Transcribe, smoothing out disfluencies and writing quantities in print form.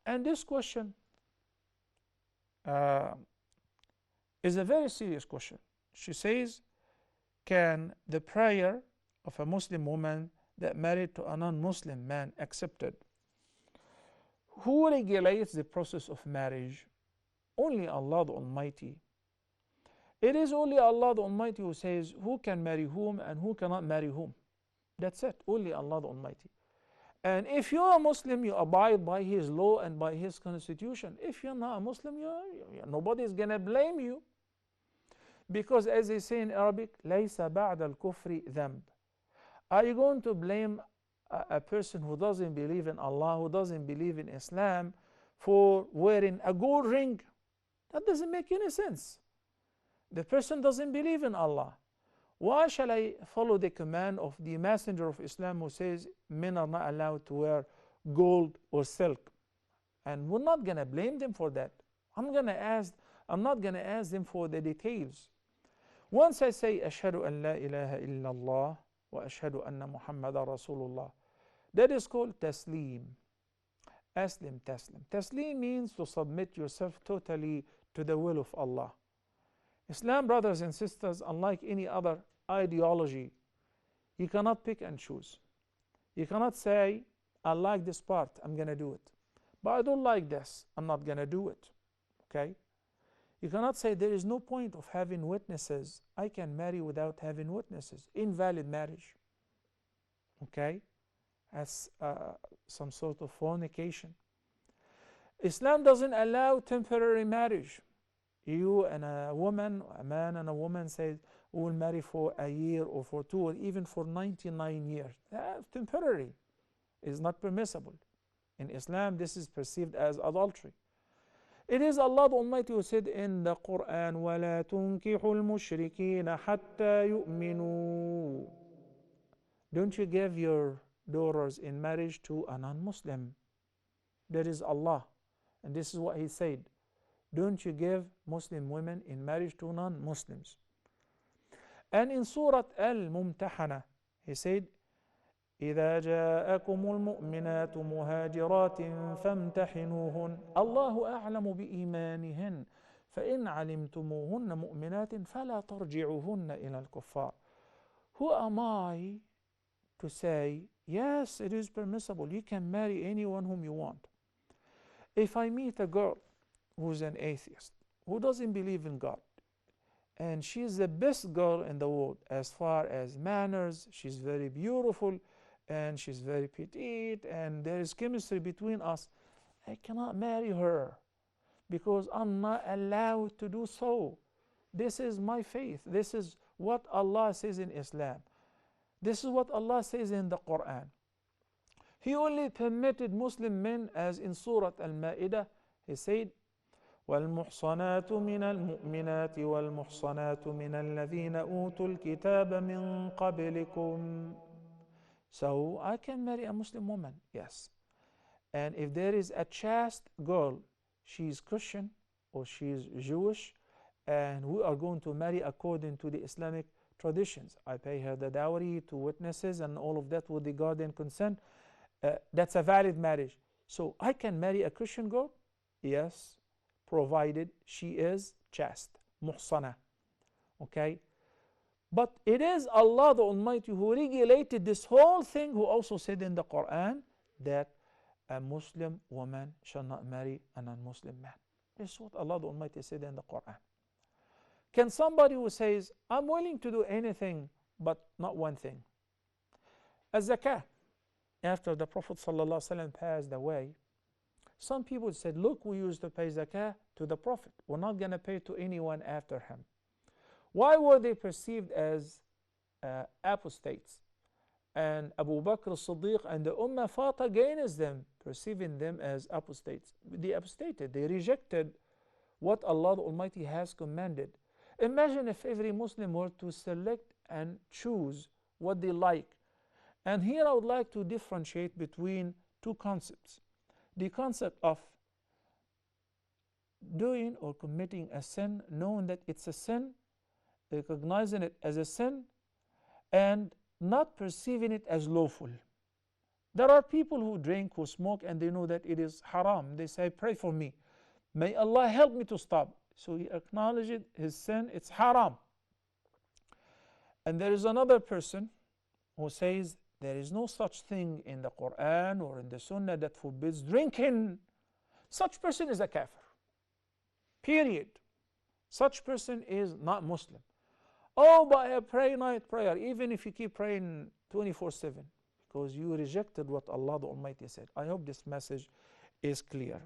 And this question is a very serious question. She says, can the prayer of a Muslim woman that married to a non-Muslim man accepted? Who regulates the process of marriage? Only Allah the Almighty. It is only Allah the Almighty who says who can marry whom and who cannot marry whom. That's it. Only Allah the Almighty. And if you're a Muslim, you abide by His law and by His constitution. If you're not a Muslim, nobody is going to blame you. Because as they say in Arabic, لَيْسَ بَعْدَ الْكُفْرِ ذَنْبٍ. Are you going to blame a person who doesn't believe in Allah, who doesn't believe in Islam, for wearing a gold ring? That doesn't make any sense. The person doesn't believe in Allah. Why shall I follow the command of the messenger of Islam who says men are not allowed to wear gold or silk? And we're not going to blame them for that. I'm not going to ask them for the details. Once I say ashhadu an la ilaha illallah wa ashhadu anna Muhammadan Rasulullah, that is called taslim. Aslim taslim. Taslim means to submit yourself totally to the will of Allah. Islam, brothers and sisters, unlike any other ideology, you cannot pick and choose. You cannot say, I like this part, I'm going to do it. But I don't like this, I'm not going to do it. Okay? You cannot say there is no point of having witnesses. I can marry without having witnesses. Invalid marriage. Okay? As some sort of fornication. Islam doesn't allow temporary marriage. You and a woman, a man and a woman say, we will marry for a year or for 2 or even for 99 years. That's temporary. It's not permissible. In Islam, this is perceived as adultery. It is Allah the Almighty who said in the Quran, وَلَا تُنْكِحُوا الْمُشْرِكِينَ حَتَّى يُؤْمِنُوا. Don't you give your daughters in marriage to a non-Muslim. That is Allah. And this is what He said. Don't you give Muslim women in marriage to non-Muslims. And in Surah Al-Mumtahana, He said, إِذَا جَاءَكُمُ الْمُؤْمِنَاتُ مُهَاجِرَاتٍ فَامْتَحِنُوهُنْ اللَّهُ أَعْلَمُ بِإِيمَانِهِنْ فَإِنْ عَلِمْتُمُوهُنَّ مُؤْمِنَاتٍ فَلَا تَرْجِعُوهُنَّ إِلَى الْكُفَّارِ. Who am I to say, yes, it is permissible, you can marry anyone whom you want? If I meet a girl who's an atheist, who doesn't believe in God, and she's the best girl in the world as far as manners, she's very beautiful, and she's very petite, and there is chemistry between us, I cannot marry her because I'm not allowed to do so. This is my faith. This is what Allah says in Islam. This is what Allah says in the Quran. He only permitted Muslim men, as in Surah Al-Ma'idah, He said, وَالْمُحْصَنَاتُ مِنَ الْمُؤْمِنَاتِ وَالْمُحْصَنَاتُ مِنَ الَّذِينَ أُوتُوا الْكِتَابَ مِنْ قَبْلِكُمْ. So I can marry a Muslim woman, yes. And if there is a chaste girl, she's Christian or she's Jewish, and we are going to marry according to the Islamic traditions. I pay her the dowry, 2 witnesses, and all of that with the guardian consent. That's a valid marriage. So I can marry a Christian girl? Yes, provided she is chaste, muhsana. Okay? But it is Allah the Almighty who regulated this whole thing, who also said in the Quran that a Muslim woman shall not marry a non-Muslim man. This is what Allah the Almighty said in the Quran. Can somebody who says, I'm willing to do anything but not one thing? As zakah, after the Prophet ﷺ passed away, some people said, look, we used to pay zakah to the Prophet. We're not going to pay to anyone after him. Why were they perceived as apostates? And Abu Bakr as-Siddiq and the Ummah fought against them, perceiving them as apostates. They apostated. They rejected what Allah the Almighty has commanded. Imagine if every Muslim were to select and choose what they like. And here I would like to differentiate between 2 concepts. The concept of doing or committing a sin, knowing that it's a sin, recognizing it as a sin, and not perceiving it as lawful. There are people who drink, who smoke, and they know that it is haram. They say, pray for me. May Allah help me to stop. So he acknowledged his sin, it's haram. And there is another person who says, there is no such thing in the Quran or in the Sunnah that forbids drinking. Such person is a kafir. Period. Such person is not Muslim. Oh, but I pray night prayer, even if you keep praying 24/7, because you rejected what Allah the Almighty said. I hope this message is clear.